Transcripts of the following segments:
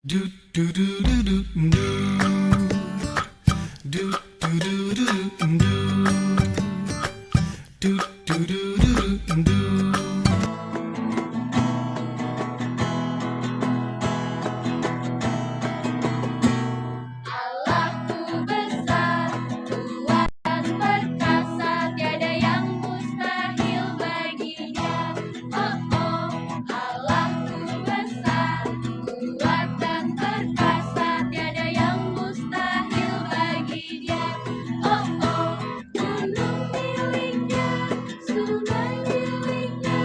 Do do do do do do do do do do do do do do do. Allahku besar, kuat dan perkasa, tiada yang mustahil baginya. Oh oh, Allahku besar, kuat dan perkasa, tiada yang mustahil baginya. Oh oh, gunung miliknya, sungai miliknya,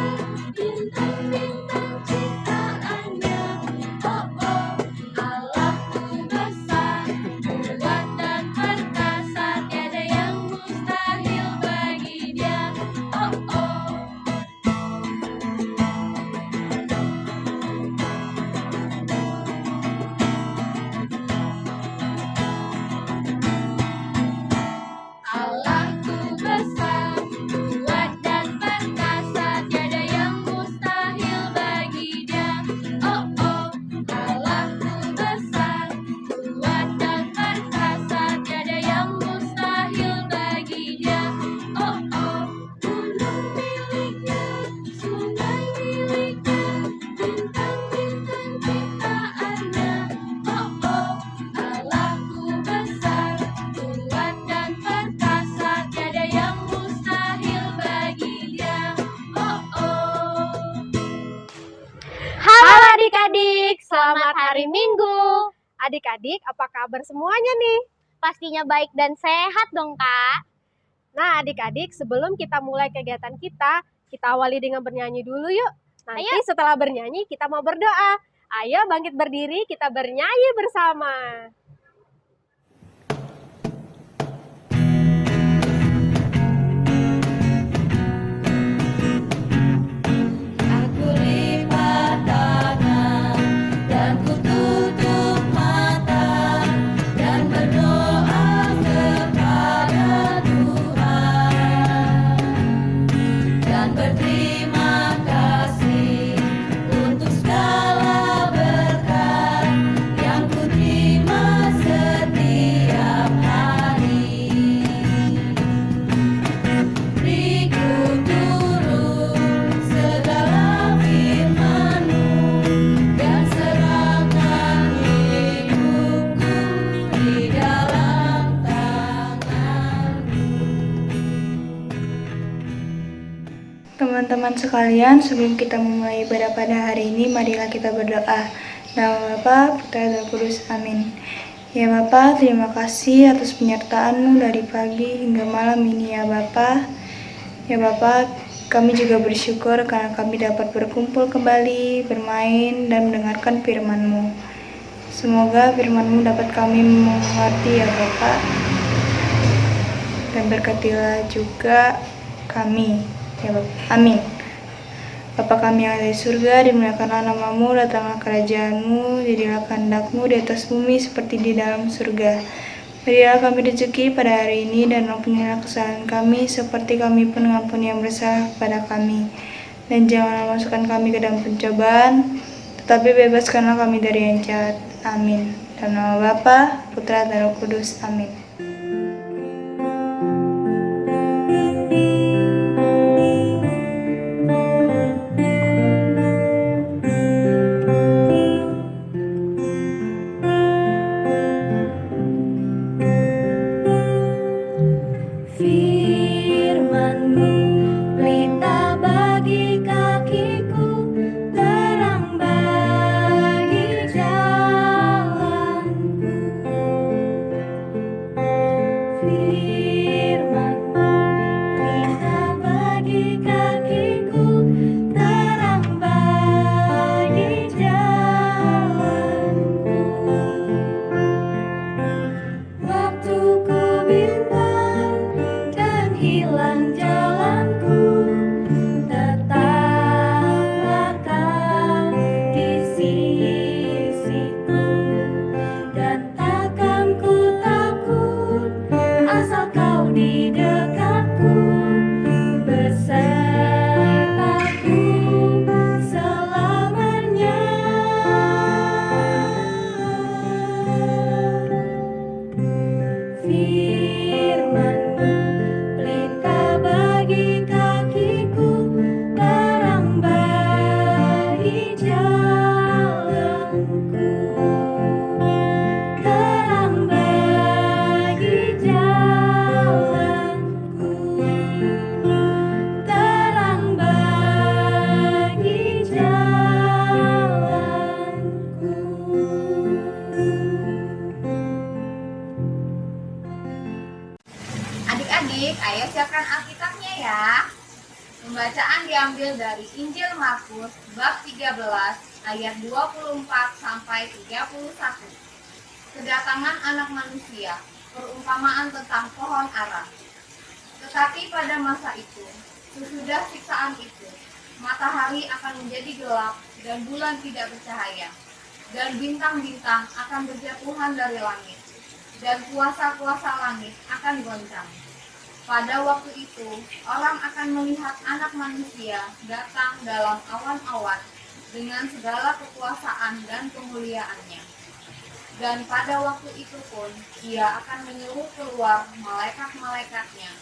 bintang-bintang ciptaannya. Oh oh, Allahku besar, kuat dan perkasa, tiada yang mustahil bagi Dia. Oh oh, Allahku besar, kuat dan perkasa, tiada yang mustahil bagi Dia. Oh oh, Allahku besar, kuat dan perkasa, tiada yang mustahil bagi Dia. Oh oh, gunung miliknya, sungai miliknya, bintang-bintang ciptaannya. Oh oh, Allahku besar, kuat dan perkasa, tiada yang mustahil bagi Dia. Oh oh. Halo adik-adik, selamat hari Minggu. Adik-adik, apa kabar semuanya nih? Pastinya baik dan sehat dong, Kak. Nah, adik-adik, sebelum kita mulai kegiatan kita awali dengan bernyanyi dulu yuk. Nanti Ayo. setelah bernyanyi, kita mau berdoa. Ayo bangkit berdiri, kita bernyanyi bersama. Aku lipat tangan dan ku tutup mata dan berdoa kepada Tuhan dan berterima kasih untuk segala berkat yang ku terima setiap hari. Beri ku turun segala firman-Mu dan serahkan hidupku di dalam tangan-Mu. Teman-teman sekalian, sebelum kita memulai ibadah pada hari ini, marilah kita berdoa. Nama Bapa, Putra, dan Roh Kudus. Amin. Ya Bapa, terima kasih atas penyertaan-Mu dari pagi hingga malam ini ya Bapa. Ya Bapa, kami juga bersyukur karena kami dapat berkumpul kembali, bermain, dan mendengarkan firman-Mu. Semoga firman-Mu dapat kami mengerti ya Bapa. Dan berkatilah juga kami. Ya Bapa. Amin. Bapa kami yang ada di surga, dimuliakanlah nama-Mu, datanglah kerajaan-Mu, jadilah kehendak-Mu di atas bumi seperti di dalam surga. Berilah kami rezeki pada hari ini dan ampunilah kesalahan kami seperti kami pun mengampuni yang bersalah kepada kami. Dan janganlah masukkan kami ke dalam pencobaan, tetapi bebaskanlah kami dari yang jahat. Amin. Dalam nama Bapa, Putra, dan Roh Kudus. Amin. Firman-Mu pelita bagi kakiku, terang bagi jalanku. adik-adik, ayo siapkan Alkitabnya ya. Pembacaan diambil dari Injil Markus bab 13 ayat 24 sampai 31. Kedatangan Anak Manusia, perumpamaan tentang pohon ara. Tetapi pada masa itu, sesudah siksaan itu, matahari akan menjadi gelap dan bulan tidak bercahaya, dan bintang-bintang akan berjatuhan dari langit, dan kuasa-kuasa langit akan goncang. Pada waktu itu, orang akan melihat Anak Manusia datang dalam awan-awan dengan segala kekuasaan dan kemuliaannya. Dan pada waktu itu pun, Ia akan menyuruh keluar malaikat-malaikatnya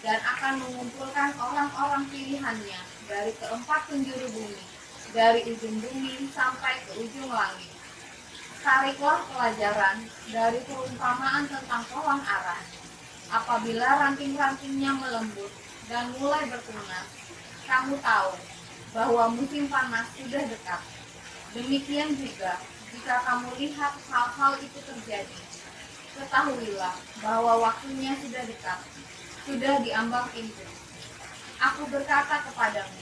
dan akan mengumpulkan orang-orang pilihannya dari keempat penjuru bumi, dari ujung bumi sampai ke ujung langit. Tariklah pelajaran dari perumpamaan tentang pohon ara. Apabila ranting-rantingnya melembut dan mulai bertunas, kamu tahu bahwa musim panas sudah dekat. Demikian juga, jika kamu lihat hal-hal itu terjadi, ketahuilah bahwa waktunya sudah dekat, sudah diambang pintu. Aku berkata kepadamu,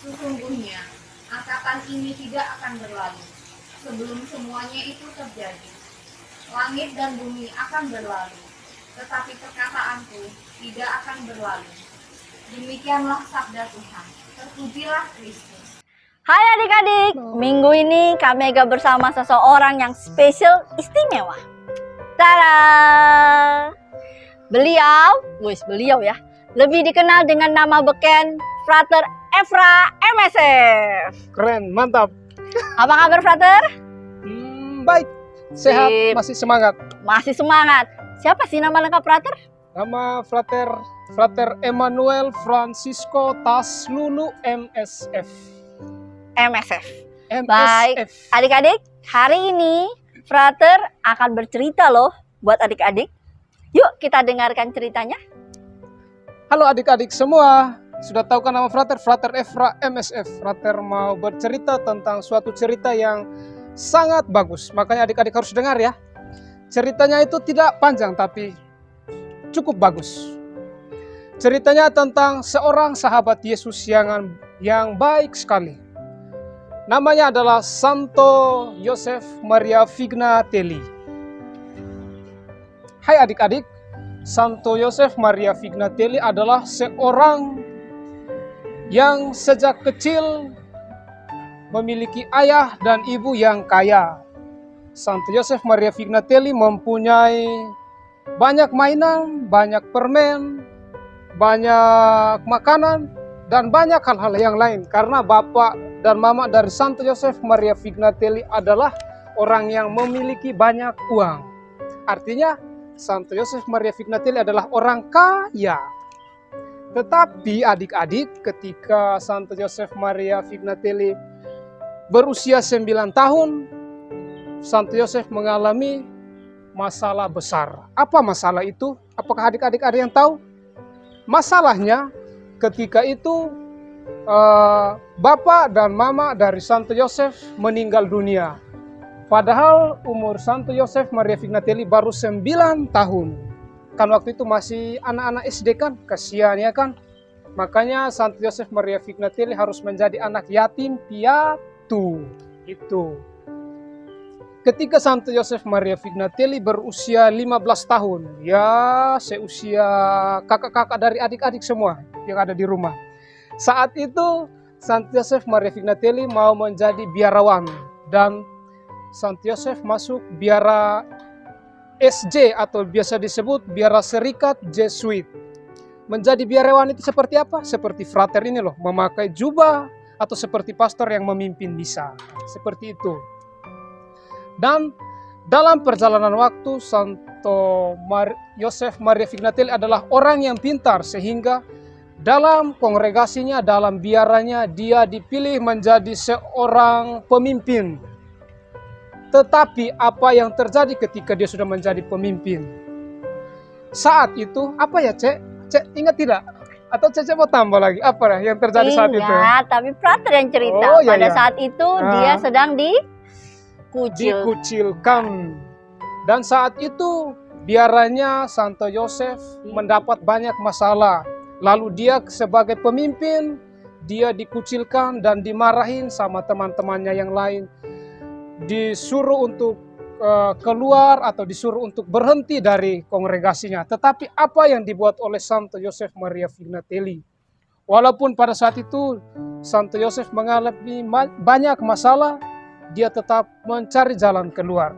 sesungguhnya angkatan ini tidak akan berlalu sebelum semuanya itu terjadi. Langit dan bumi akan berlalu, tetapi perkataanku tidak akan berlalu. Demikianlah sabda Tuhan. Terpujilah Kristus. Hai adik-adik, minggu ini kami agak bersama seseorang yang spesial istimewa. Tada! Beliau ya, lebih dikenal dengan nama beken Frater Efra MSF. Keren, mantap. Apa kabar Frater? Baik, sehat, Sip. masih semangat. Masih semangat. Siapa sih nama lengkap Frater? Nama Frater Emmanuel Francisco Tas Lulu MSF. MSF. MSF. Baik, adik-adik, hari ini Frater akan bercerita loh buat adik-adik. Yuk kita dengarkan ceritanya. Halo adik-adik semua, sudah tahu kan nama Frater? Frater Efra MSF. Frater mau bercerita tentang suatu cerita yang sangat bagus, makanya adik-adik harus dengar ya. Ceritanya itu tidak panjang tapi cukup bagus. Ceritanya tentang seorang sahabat Yesus yang baik sekali. Namanya adalah Santo Yosef Maria Fignatelli. Hai adik-adik, Santo Yosef Maria Fignatelli adalah seorang yang sejak kecil memiliki ayah dan ibu yang kaya. Santo Yosef Maria Fignatelli mempunyai banyak mainan, banyak permen, banyak makanan, dan banyak hal-hal yang lain. Karena bapak dan mama dari Santo Yosef Maria Fignatelli adalah orang yang memiliki banyak uang. Artinya, Santo Yosef Maria Fignatelli adalah orang kaya. Tetapi adik-adik, ketika Santo Yosef Maria Fignatelli berusia 9 tahun, Santo Yosef mengalami masalah besar. Apa masalah itu? Apakah adik-adik ada yang tahu? Masalahnya ketika itu bapak dan mama dari Santo Yosef meninggal dunia. Padahal umur Santo Yosef Maria Fignatelli baru 9 tahun. Kan waktu itu masih anak-anak SD kan, kasihan ya kan. Makanya Santo Yosef Maria Fignatelli harus menjadi anak yatim piatu. Itu. Ketika Santo Yosef Maria Fignatelli berusia 15 tahun, ya seusia kakak-kakak dari adik-adik semua yang ada di rumah. Saat itu Santo Yosef Maria Fignatelli mau menjadi biarawan dan Santo Yosef masuk biara SJ atau biasa disebut biara serikat Jesuit. Menjadi biarawan itu seperti apa? Seperti frater ini loh, memakai jubah atau seperti pastor yang memimpin misa. Seperti itu. Dan dalam perjalanan waktu Santo Yosef Maria Fignatelli adalah orang yang pintar sehingga dalam kongregasinya, dalam biaranya dia dipilih menjadi seorang pemimpin. Tetapi apa yang terjadi ketika dia sudah menjadi pemimpin? Saat itu, apa ya Cek? Cek ingat tidak? Atau Cek mau tambah lagi? Apa yang terjadi saat itu? Ingat, tapi Frater yang cerita. Oh, iya, Pada iya. saat itu dia sedang dikucil. Dikucilkan. Dan saat itu biaranya Santo Yosef mendapat banyak masalah. Lalu dia sebagai pemimpin, dia dikucilkan dan dimarahin sama teman-temannya yang lain. Disuruh untuk keluar atau disuruh untuk berhenti dari kongregasinya. Tetapi apa yang dibuat oleh Santo Yosef Maria Fignatelli? Walaupun pada saat itu Santo Yosef mengalami banyak masalah, dia tetap mencari jalan keluar.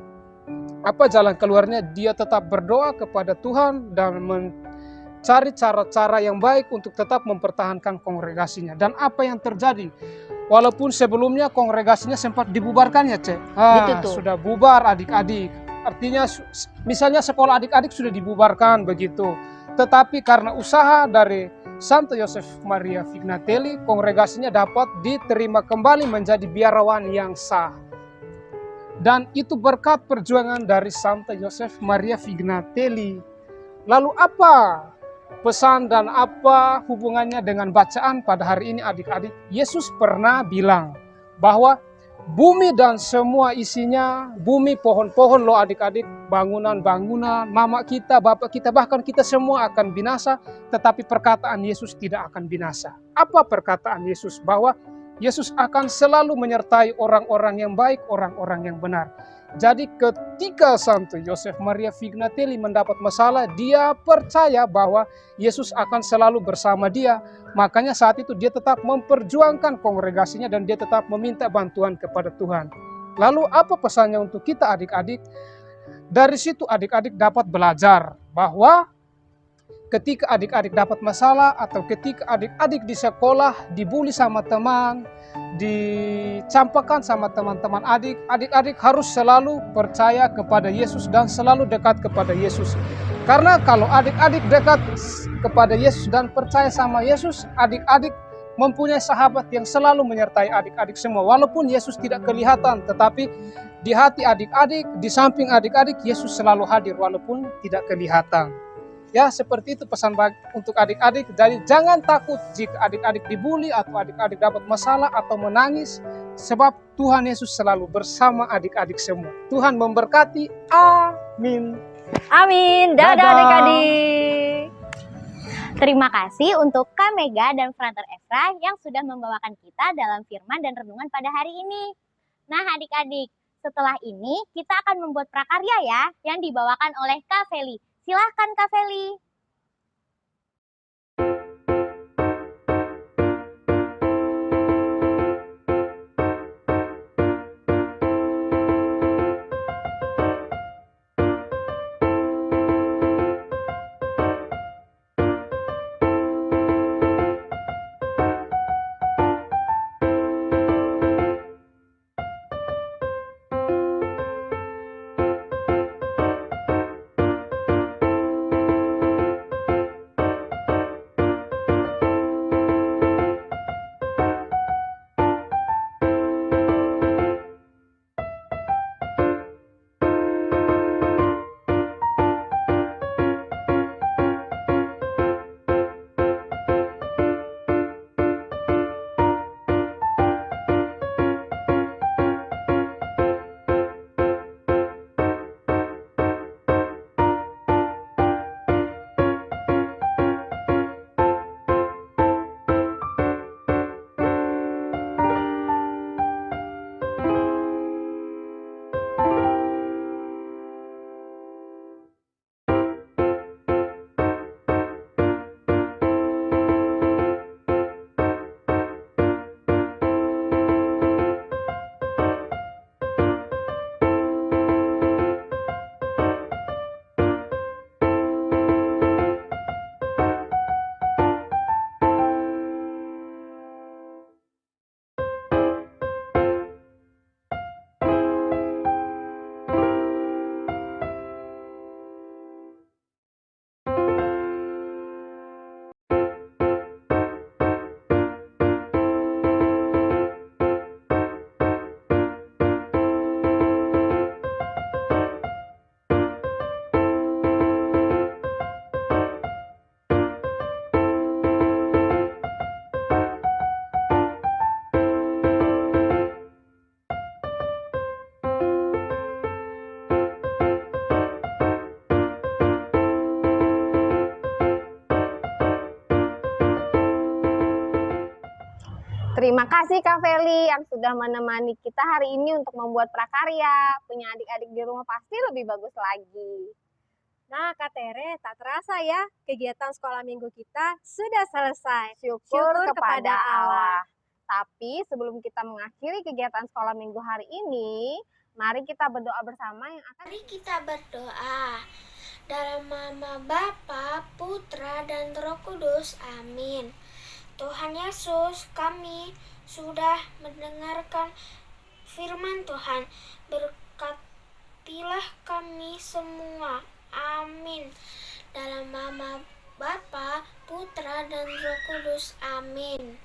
Apa jalan keluarnya? Dia tetap berdoa kepada Tuhan dan mencari cara-cara yang baik untuk tetap mempertahankan kongregasinya. Dan apa yang terjadi? Walaupun sebelumnya kongregasinya sempat dibubarkan ya, Cek. Sudah bubar adik-adik. Artinya misalnya sekolah adik-adik sudah dibubarkan begitu. Tetapi karena usaha dari Santo Yosef Maria Fignatelli, kongregasinya dapat diterima kembali menjadi biarawan yang sah. Dan itu berkat perjuangan dari Santo Yosef Maria Fignatelli. Lalu apa pesan dan apa hubungannya dengan bacaan pada hari ini adik-adik? Yesus pernah bilang bahwa bumi dan semua isinya, bumi, pohon-pohon loh adik-adik, bangunan-bangunan, mama kita, bapak kita, bahkan kita semua akan binasa, tetapi perkataan Yesus tidak akan binasa. Apa perkataan Yesus? Bahwa Yesus akan selalu menyertai orang-orang yang baik, orang-orang yang benar. Jadi ketika Santo Yosef Maria Fignatelli mendapat masalah, dia percaya bahwa Yesus akan selalu bersama dia. Makanya saat itu dia tetap memperjuangkan kongregasinya dan dia tetap meminta bantuan kepada Tuhan. Lalu apa pesannya untuk kita adik-adik? Dari situ adik-adik dapat belajar bahwa ketika adik-adik dapat masalah atau ketika adik-adik di sekolah dibully sama teman, dicampakkan sama teman-teman adik-adik harus selalu percaya kepada Yesus dan selalu dekat kepada Yesus. Karena kalau adik-adik dekat kepada Yesus dan percaya sama Yesus, adik-adik mempunyai sahabat yang selalu menyertai adik-adik semua. Walaupun Yesus tidak kelihatan, tetapi di hati adik-adik, di samping adik-adik, Yesus selalu hadir walaupun tidak kelihatan. Ya, seperti itu pesan untuk adik-adik. Jadi jangan takut jika adik-adik dibully atau adik-adik dapat masalah atau menangis, sebab Tuhan Yesus selalu bersama adik-adik semua. Tuhan memberkati. Amin. Amin. Dadah Dadah. adik-adik. Terima kasih untuk Kak Mega dan Frater Efra yang sudah membawakan kita dalam firman dan renungan pada hari ini. Nah adik-adik, setelah ini kita akan membuat prakarya ya, yang dibawakan oleh Kak Feli. Silahkan Kak Feli. Terima kasih Kak Feli yang sudah menemani kita hari ini untuk membuat prakarya. Punya adik-adik di rumah pasti lebih bagus lagi. Nah Kak Tere, tak terasa ya kegiatan sekolah minggu kita sudah selesai. Syukur kepada Allah. Tapi sebelum kita mengakhiri kegiatan sekolah minggu hari ini, mari kita berdoa bersama yang akan... Mari kita berdoa. Dalam nama Bapa, Putra, dan Roh Kudus. Amin. Tuhan Yesus, kami sudah mendengarkan firman Tuhan. Berkatilah kami semua. Amin. Dalam nama Bapa, Putra, dan Roh Kudus. Amin.